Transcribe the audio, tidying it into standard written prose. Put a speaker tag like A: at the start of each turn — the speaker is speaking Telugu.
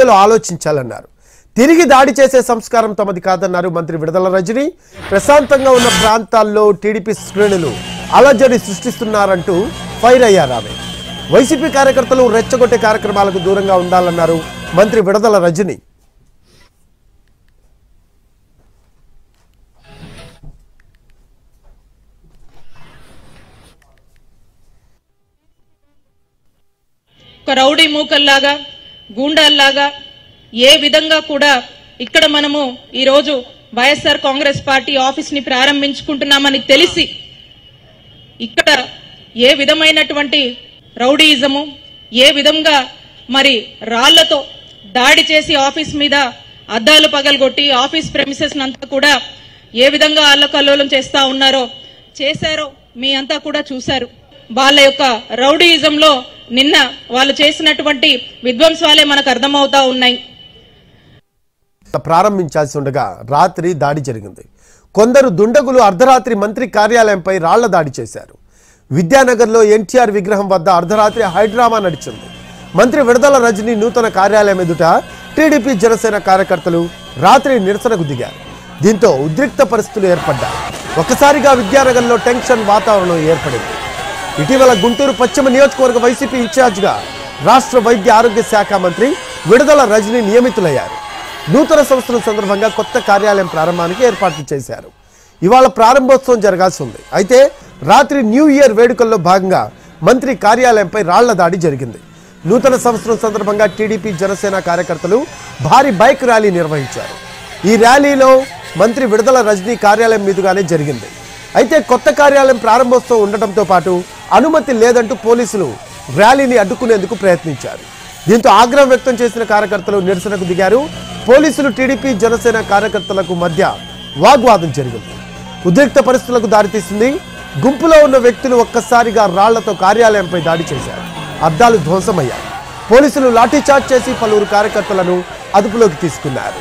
A: పెద్దలు ఆలోచించాలన్నారు. తిరిగి దాడి చేసే సంస్కారం తమది కాదన్నారు మంత్రి విడుదల రజని. ప్రశాంతంగా ఉన్న ప్రాంతాల్లో టీడీపీ శ్రేణులు అలజడి సృష్టిస్తున్నారంటూ ఫైర్ అయ్యారు ఆమె. వైసీపీ కార్యకర్తలు రెచ్చగొట్టే కార్యక్రమాలకు దూరంగా ఉండాలన్నారు మంత్రి విడుదల రజని.
B: రౌడీ మూకల్లాగా గూండాల్లాగా ఏ విధంగా కూడా ఇక్కడ మనము ఈరోజు వైఎస్ఆర్ కాంగ్రెస్ పార్టీ ఆఫీస్ ని ప్రారంభించుకుంటున్నామని తెలిసి ఇక్కడ ఏ విధమైనటువంటి రౌడీయిజము, ఏ విధంగా మరి రాళ్లతో దాడి చేసి ఆఫీస్ మీద అద్దాలు పగలగొట్టి ఆఫీస్ ప్రెమిసెస్ అంతా కూడా ఏ విధంగా అల్లకల్లోలం చేశారో మీ అంతా కూడా చూశారు. వాళ్ళ యొక్క రౌడీయిజంలో నిన్న వాళ్ళు చేసినటువంటి విధ్వంసాలే మనకు అర్థమవుతా ఉన్నాయి.
A: ప్రారంభించాల్సి ఉండగా రాత్రి దాడి జరిగింది. కొందరు దుండగులు అర్ధరాత్రి మంత్రి కార్యాలయంపై రాళ్ల దాడి చేశారు. విద్యానగర్లో ఎన్టీఆర్ విగ్రహం వద్ద అర్ధరాత్రి హైడ్రామా నడిచింది. మంత్రి విడుదల రజని నూతన కార్యాలయం ఎదుట టీడీపీ జనసేన కార్యకర్తలు రాత్రి నిరసనకు దిగారు. దీంతో ఉద్రిక్త పరిస్థితులు ఏర్పడ్డాయి. ఒక్కసారిగా విద్యానగర్లో టెన్షన్ వాతావరణం ఏర్పడింది. ఇటీవల గుంటూరు పశ్చిమ నియోజకవర్గ వైసీపీ ఇన్ఛార్జిగా రాష్ట్ర వైద్య ఆరోగ్య శాఖ మంత్రి విడుదల రజని నియమితులయ్యారు. నూతన సంవత్సరం సందర్భంగా కొత్త కార్యాలయం ప్రారంభానికి ఏర్పాట్లు చేశారు. ఇవాళ ప్రారంభోత్సవం జరగాల్సి ఉంది. అయితే రాత్రి న్యూ ఇయర్ వేడుకల్లో భాగంగా మంత్రి కార్యాలయంపై రాళ్ల దాడి జరిగింది. నూతన సంవత్సరం సందర్భంగా టీడీపీ జనసేన కార్యకర్తలు భారీ బైక్ ర్యాలీ నిర్వహించారు. ఈ ర్యాలీలో మంత్రి విడుదల రజని కార్యాలయం మీదుగానే జరిగింది. అయితే కొత్త కార్యాలయం ప్రారంభోత్సవం ఉండటంతో పాటు అనుమతి లేదంటూ పోలీసులు ర్యాలీని అడ్డుకునేందుకు ప్రయత్నించారు. దీంతో ఆగ్రహం వ్యక్తం చేసిన కార్యకర్తలు నిరసనకు దిగారు. పోలీసులు టీడీపీ జనసేన కార్యకర్తలకు మధ్య వాగ్వాదం జరిగింది. ఉద్రిక్త పరిస్థితులకు దారితీసింది. గుంపులో ఉన్న వ్యక్తులు ఒక్కసారిగా రాళ్లతో కార్యాలయంపై దాడి చేశారు. అద్దాలు ధ్వంసమయ్యాయి. పోలీసులు లాఠీచార్జ్ చేసి పలువురు కార్యకర్తలను అదుపులోకి తీసుకున్నారు.